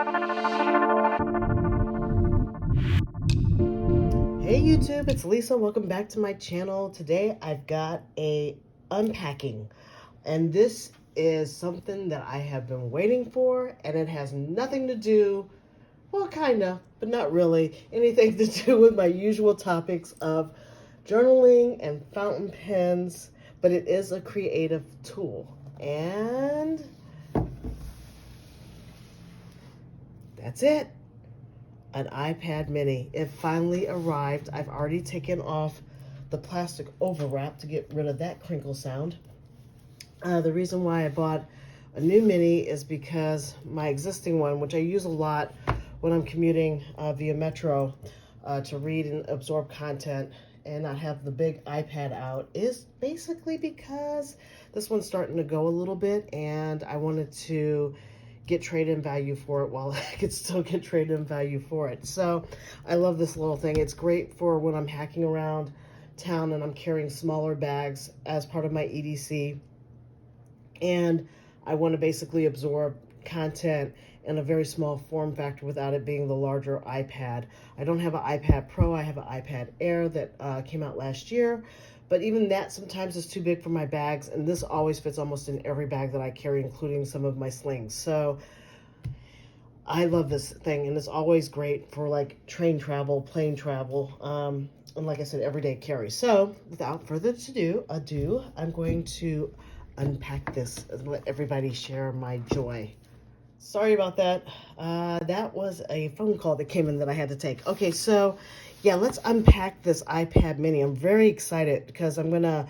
Hey YouTube, it's Lisa. Welcome back to my channel. Today I've got a unpacking, and this is something that I have been waiting for, and it has nothing to do, well, kind of, but not really, anything to do with my usual topics of journaling and fountain pens, but it is a creative tool. And that's it. An iPad mini. It finally arrived. I've already taken off the plastic overwrap to get rid of that crinkle sound. The reason why I bought a new mini is because my existing one, which I use a lot when I'm commuting via Metro to read and absorb content and not have the big iPad out, is basically because this one's starting to go a little bit and I wanted to get trade-in value for it while I could still get trade-in value for it. So I love this little thing. It's great for when I'm hacking around town and I'm carrying smaller bags as part of my EDC. And I want to basically absorb content in a very small form factor without it being the larger iPad. I don't have an iPad Pro. I have an iPad Air that came out last year. But even that sometimes is too big for my bags, and this always fits almost in every bag that I carry, including some of my slings. So I love this thing, and it's always great for like train travel, plane travel, and like I said, everyday carry. So without further ado, I'm going to unpack this and let everybody share my joy. Sorry about that. That was a phone call that came in that I had to take. Okay, so yeah, let's unpack this iPad mini. I'm very excited because I'm going to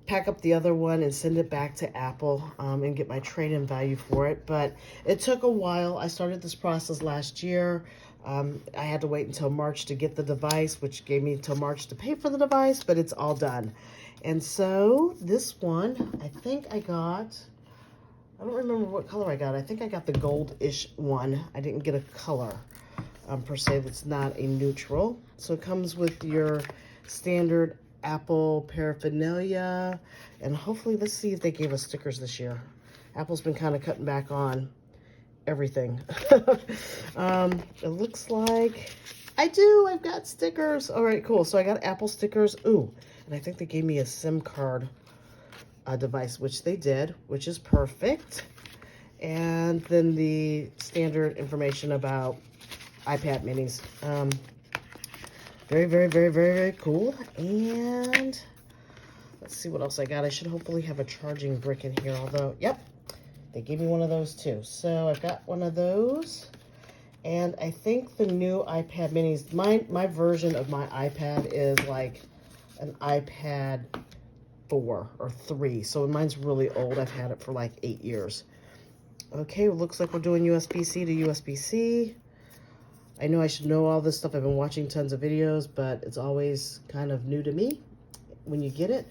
pack up the other one and send it back to Apple and get my trade-in value for it. But it took a while. I started this process last year. I had to wait until March to get the device, which gave me until March to pay for the device, but it's all done. And so this one, I think I got... I don't remember what color I got. I think I got the gold-ish one. I didn't get a color per se that's not a neutral. So it comes with your standard Apple paraphernalia. And hopefully, let's see if they gave us stickers this year. Apple's been kind of cutting back on everything. It looks like I've got stickers. All right, cool. So I got Apple stickers. Ooh, and I think they gave me a SIM card device, which they did, which is perfect. And then the standard information about iPad minis. Very, very, very, very, very cool. And let's see what else I got. I should hopefully have a charging brick in here, although, yep, they gave me one of those too. So I've got one of those. And I think the new iPad minis, my version of my iPad is like an iPad 4 or 3, so mine's really old. I've had it for like 8 years. Okay, it looks like we're doing USB-C to USB-C. I know I should know all this stuff. I've been watching tons of videos, but it's always kind of new to me when you get it.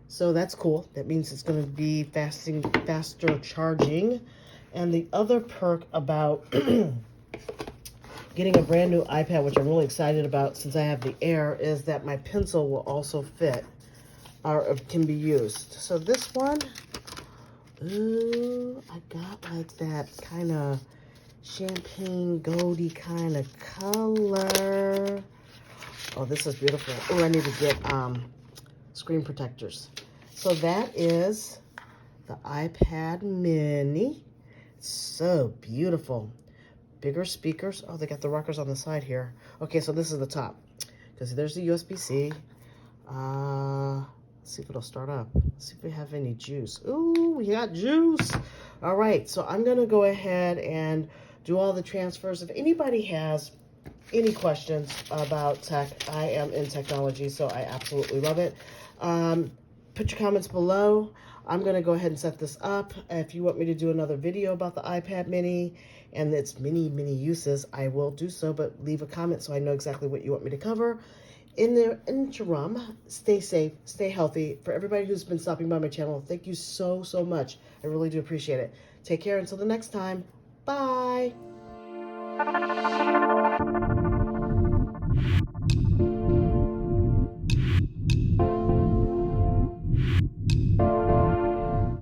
So that's cool. That means it's going to be faster charging. And the other perk about getting a brand new iPad, which I'm really excited about since I have the Air, is that my pencil will also fit or can be used. So this one, ooh, I got like that kind of champagne goldy kind of color. Oh, this is beautiful. Oh, I need to get screen protectors. So that is the iPad mini. It's so beautiful. Bigger speakers. Oh, they got the rockers on the side here. Okay, so this is the top, because there's the USB-C. Let's see if it'll start up. Let's see if we have any juice. Ooh, we got juice. All right, so I'm going to go ahead and do all the transfers. If anybody has any questions about tech, I am in technology, so I absolutely love it. Put your comments below. I'm going to go ahead and set this up. If you want me to do another video about the iPad mini and its many uses, I will do so, but leave a comment so I know exactly what you want me to cover. In the interim, stay safe, stay healthy. For everybody who's been stopping by my channel, thank you so much. I really do appreciate it. Take care until the next time. Bye.